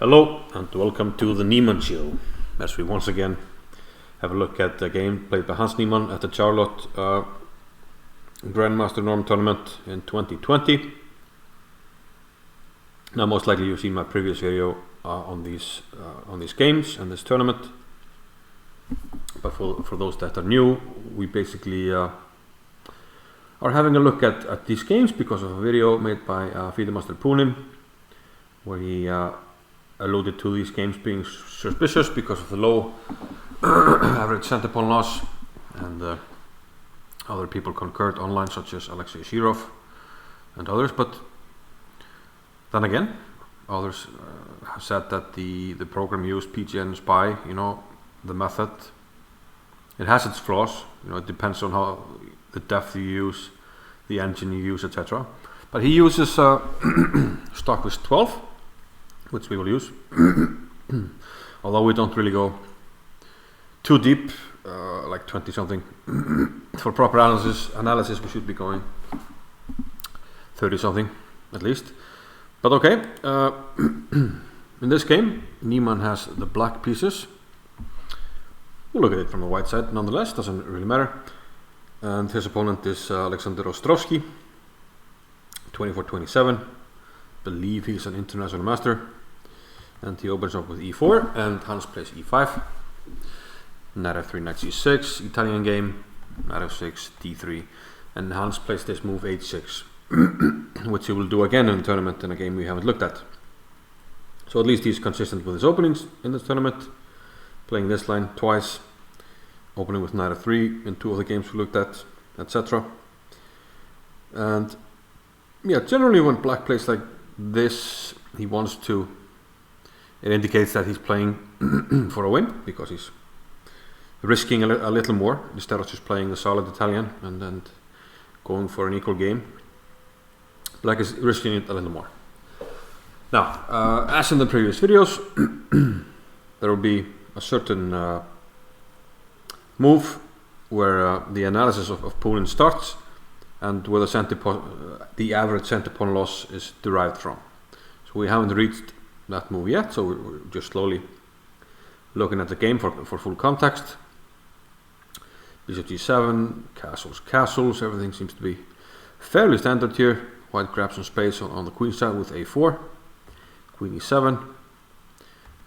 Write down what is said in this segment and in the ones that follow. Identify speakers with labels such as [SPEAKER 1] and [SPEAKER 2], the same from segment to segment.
[SPEAKER 1] Hello and welcome to the Niemann Show, as we once again have a look at the game played by Hans Niemann at the Charlotte Grandmaster Norm Tournament in 2020. Now most likely you've seen my previous video on these games and this tournament, but for those that are new, we basically are having a look at these games because of a video made by FM Punin, where he alluded to these games being suspicious because of the low average center pawn loss, and other people concurred online, such as Alexei Shirov and others. But then again, others have said that the program used PGN Spy, the method, it has its flaws. It depends on how the depth you use, the engine you use, etc. But he uses Stockfish 12, which we will use, although we don't really go too deep, like 20 something. For proper analysis we should be going 30 something at least. But okay, in this game Niemann has the black pieces. We'll look at it from the white side nonetheless, doesn't really matter. And his opponent is Alexander Ostrovskiy, 24-27. Believe he's an international master, and he opens up with e4 and Hans plays e5, knight f3, knight c6, Italian game, knight f6, d3, and Hans plays this move h6, which he will do again in the tournament in a game we haven't looked at. So at least he's consistent with his openings in this tournament, playing this line twice, opening with knight f3 in two of the games we looked at, etc. And yeah, generally when black plays like this, it indicates that he's playing for a win, because he's risking a little more instead of just playing the solid Italian and going for an equal game. Black is risking it a little more. Now, as in the previous videos, there will be a certain move where the analysis of Punin starts, and where the average center pawn loss is derived from. So we haven't reached that move yet, so we're just slowly looking at the game for full context. Bishop g7, castles, everything seems to be fairly standard here. White grabs some space on the queen side with a4, queen e7,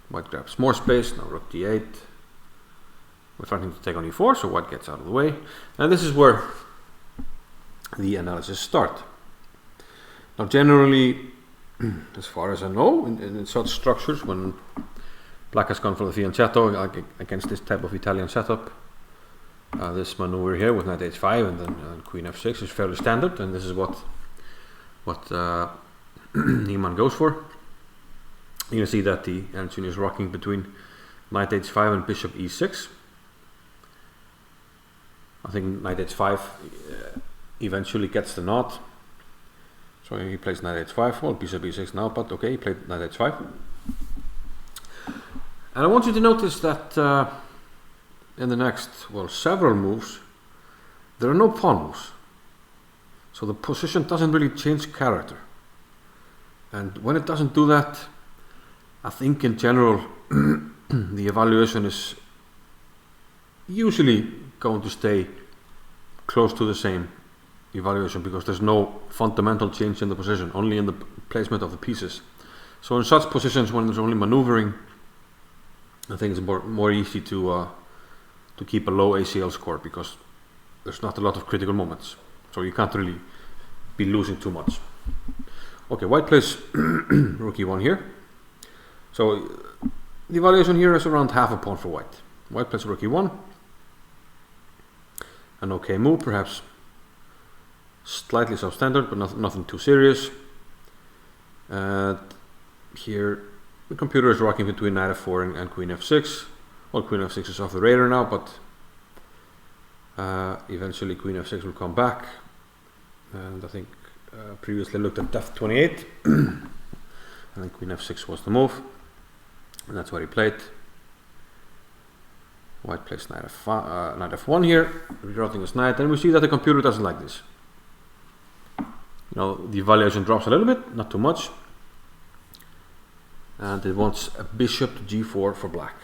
[SPEAKER 1] white grabs more space, now rook d8. We're trying to take on e4, so white gets out of the way, and this is where the analysis start. Now generally, as far as I know, in such structures, when black has gone for the fianchetto against this type of Italian setup, this maneuver here with knight h5 and then queen f6 is fairly standard, and this is what Niemann goes for. You can see that the engine is rocking between knight h5 and bishop e6. I think knight h5 eventually gets the nod. So he plays knight h5, well, bishop e6 now, but okay, he played knight h5. And I want you to notice that in the next, several moves, there are no pawn moves. So the position doesn't really change character. And when it doesn't do that, I think in general the evaluation is usually going to stay close to the same evaluation, because there's no fundamental change in the position, only in the placement of the pieces. So in such positions, when there's only maneuvering, I think it's more easy to keep a low ACL score, because there's not a lot of critical moments, so you can't really be losing too much. Okay, white plays rook e1 here, so the evaluation here is around half a pawn for white. White plays rook e1, an okay move, perhaps slightly substandard, but nothing too serious. And here the computer is rocking between knight f4 and queen f6. Well, queen f6 is off the radar now, but eventually queen f6 will come back. And I think previously looked at f28, and then queen f6 was the move, and that's what he played. White plays knight f1 here, rerouting his knight, and we see that the computer doesn't like this. The evaluation drops a little bit, not too much. and it wants a bishop to g4 for black.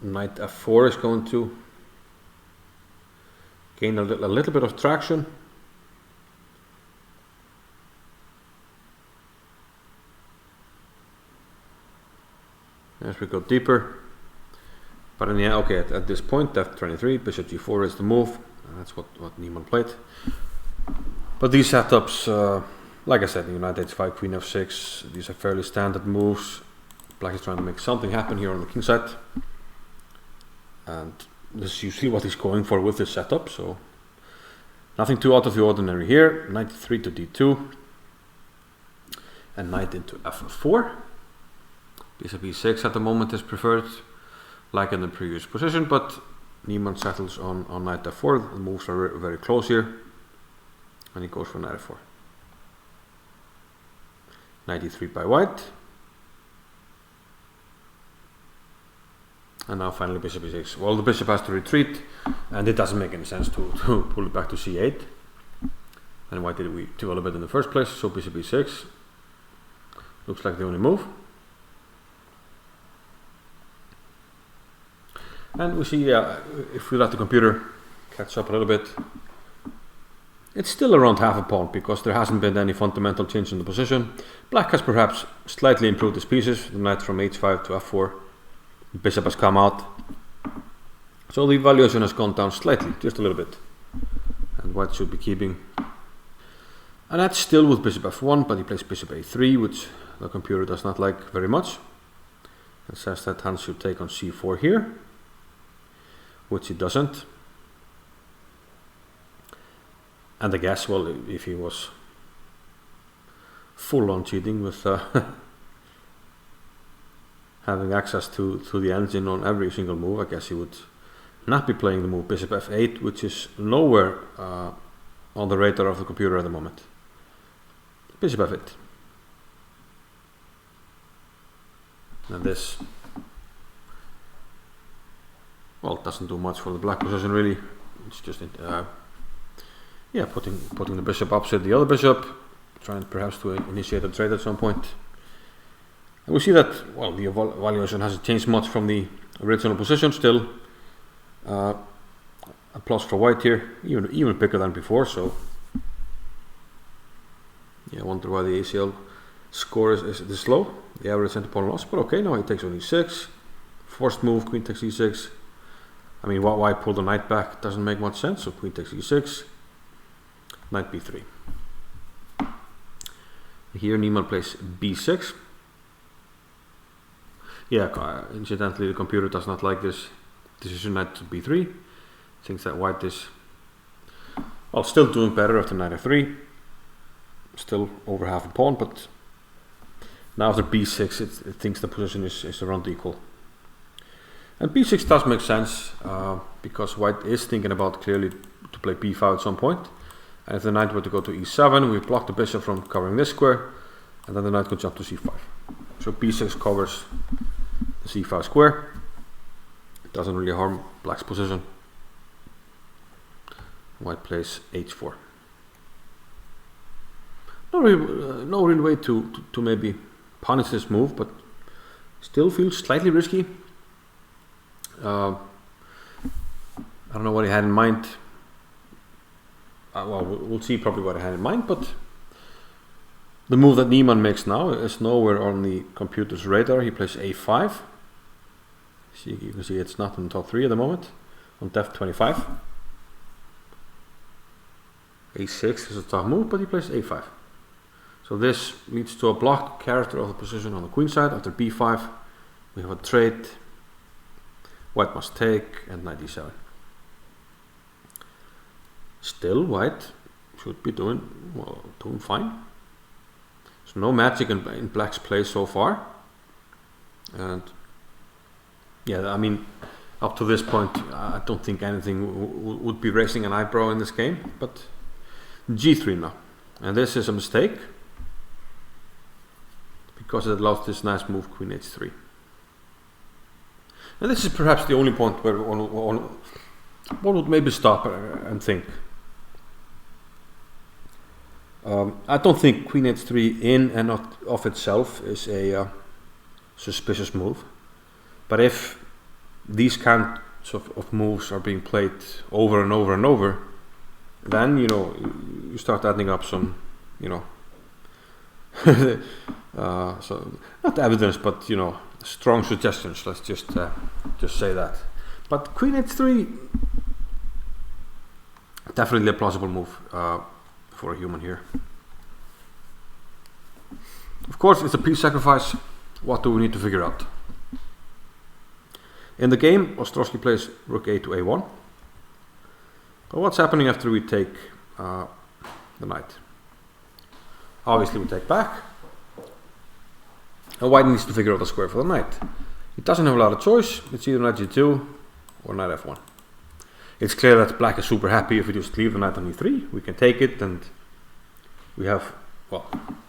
[SPEAKER 1] Knight f4 is going to gain a little bit of traction. As we go deeper, but in the end, okay, at this point, f23, bishop g4 is the move, and that's what Niemann played. But these setups, like I said, knight h5, queen f6, these are fairly standard moves. Black is trying to make something happen here on the king side, and this is usually what he's going for with this setup, so nothing too out of the ordinary here. Knight 3 to d2, and knight into f4. Bishop e6 at the moment is preferred, like in the previous position, but Niemann settles on knight f4. The moves are very close here, and he goes for knight f4. Knight e3 by white, and now finally bishop e6. Well, the bishop has to retreat, and it doesn't make any sense to pull it back to c8. And why did we develop it in the first place? So bishop e6 looks like the only move. And we see, if we let the computer catch up a little bit, it's still around half a pawn because there hasn't been any fundamental change in the position. Black has perhaps slightly improved his pieces. The knight from h5 to f4. The bishop has come out. So the valuation has gone down slightly, just a little bit. And white should be keeping. And that's still with bishop f1, but he plays bishop a3, which the computer does not like very much. It says that Hans should take on c4 here, which he doesn't. And I guess, well, if he was full on cheating with having access to the engine on every single move, I guess he would not be playing the move bishop f8, which is nowhere on the radar of the computer at the moment. Bishop f8. And this, well, it doesn't do much for the black position really. It's just putting the bishop opposite the other bishop, trying perhaps to initiate a trade at some point. And we see that, well, the evaluation hasn't changed much from the original position. Still a plus for white here, even bigger than before. So yeah, I wonder why the ACL score is this low. The average center pawn loss, but okay, now he takes on e6. Forced move, queen takes e6. I mean, why pull the knight back? Doesn't make much sense. So queen takes e6, knight b3. Here Niemann plays b6. Yeah, incidentally, the computer does not like this decision, knight to b3. Thinks that white is, well, still doing better after knight f3. Still over half a pawn, but now after b6, it thinks the position is around equal. And b6 does make sense because white is thinking about clearly to play b5 at some point. And if the knight were to go to e7, we block the bishop from covering this square, and then the knight could jump to c5. So b6 covers the c5 square. It doesn't really harm black's position. White plays h4. No real way to maybe punish this move, but still feels slightly risky. I don't know what he had in mind. Well, we'll see probably what he had in mind, but the move that Niemann makes now is nowhere on the computer's radar. He plays a5. You can see it's not in the top 3 at the moment, on def 25. a6 is a tough move, but he plays a5. So this leads to a blocked character of the position on the queen side. After b5, we have a trade. White must take, and knight e7. Still, white should be doing fine. There's no magic in black's play so far. And yeah, I mean, up to this point, I don't think anything would be raising an eyebrow in this game. But g3 now, and this is a mistake because it allows this nice move, queen h3. And this is perhaps the only point where one would maybe stop and think. I don't think queen h3 in and of itself is a suspicious move, but if these kinds of moves are being played over and over and over, then you start adding up some so not evidence, but strong suggestions. Let's just say that. But queen h3, definitely a plausible move for a human here. Of course, it's a piece sacrifice. What do we need to figure out? In the game, Ostrovskiy plays rook a to a1. But what's happening after we take the knight? Obviously, we take back. And white needs to figure out a square for the knight. It doesn't have a lot of choice. It's either knight g2 or knight f1. It's clear that black is super happy if we just leave the knight on e3. We can take it, and we have, well,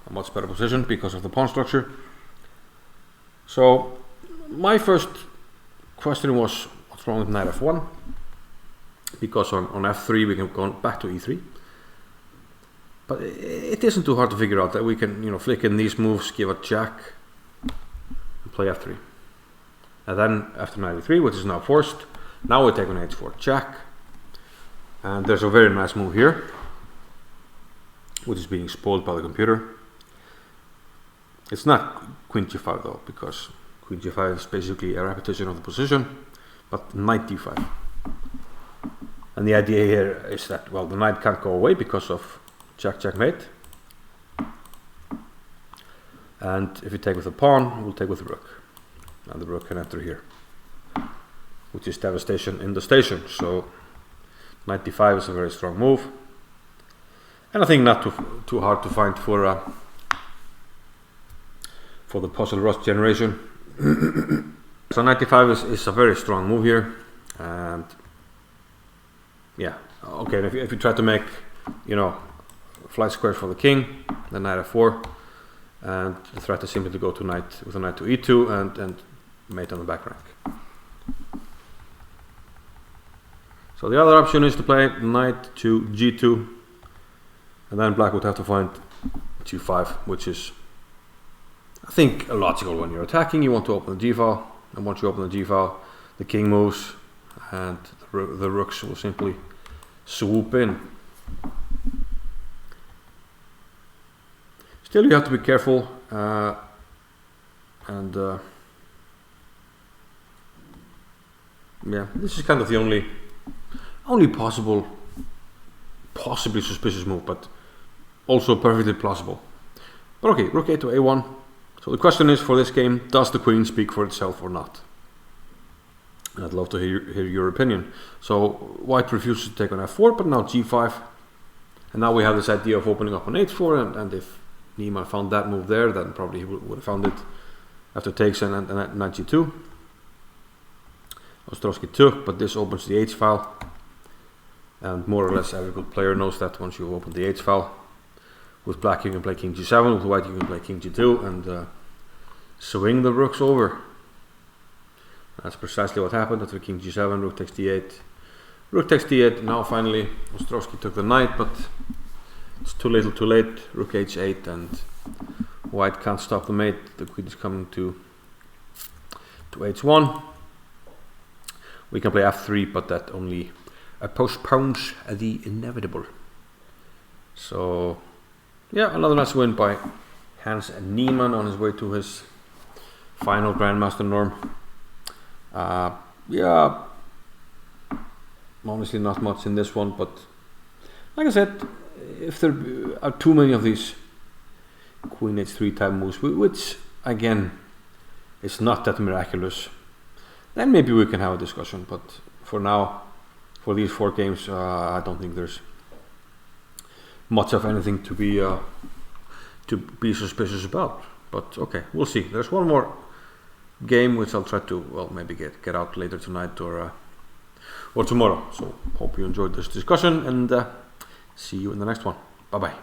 [SPEAKER 1] a much better position because of the pawn structure. So my first question was, what's wrong with knight f1? Because on f3 we can go back to e3. But it isn't too hard to figure out that we can flick in these moves, give a check, and play f3. And then after knight e3, which is now forced, now we take on h4 check. And there's a very nice move here, which is being spoiled by the computer. It's not queen g5 though, because queen g5 is basically a repetition of the position, but knight d5. And the idea here is that, well, the knight can't go away because of checkmate. And if you take with the pawn, we'll take with the rook. And the rook can enter here, which is devastation in the station. So knight d5 is a very strong move. And I think not too hard to find for the puzzle rust generation. So knight d5 is a very strong move here. And yeah, okay, and if you try to make, flight squares for the king, then knight f4, and the threat is simply to go to knight with a knight to e2 and mate on the back rank. So the other option is to play knight to g2, and then black would have to find g5, which is, I think, a logical when you're attacking. You want to open the g-file, and once you open the g-file, the king moves, and the rooks will simply swoop in. Still, you have to be careful, and yeah, this is kind of the only possibly suspicious move, but also perfectly plausible. But okay, rook a to a1. So the question is, for this game, does the queen speak for itself or not? I'd love to hear your opinion. So white refuses to take on f4, but now g5. And now we have this idea of opening up on h4, and if Niemann found that move there, then probably he would have found it after takes and knight g2. Ostrovskiy took, but this opens the h-file. And more or less every good player knows that once you open the h-file. With black you can play king g7, with white you can play king g2 and swing the rooks over. That's precisely what happened after king g7, rook takes d8. Rook takes d8, now finally Ostrovskiy took the knight, but it's too little too late. Rook h8 and white can't stop the mate. The queen is coming to h1. We can play f3, but that only postpones the inevitable. So yeah, another nice win by Hans Niemann on his way to his final Grandmaster norm. Yeah, honestly not much in this one, but like I said, if there are too many of these queen h3 type moves, which again is not that miraculous, then maybe we can have a discussion. But for now, for these 4 games, I don't think there's much of anything to be suspicious about. But okay, we'll see. There's one more game which I'll try to, well, maybe get out later tonight or tomorrow. So hope you enjoyed this discussion, and see you in the next one. Bye bye.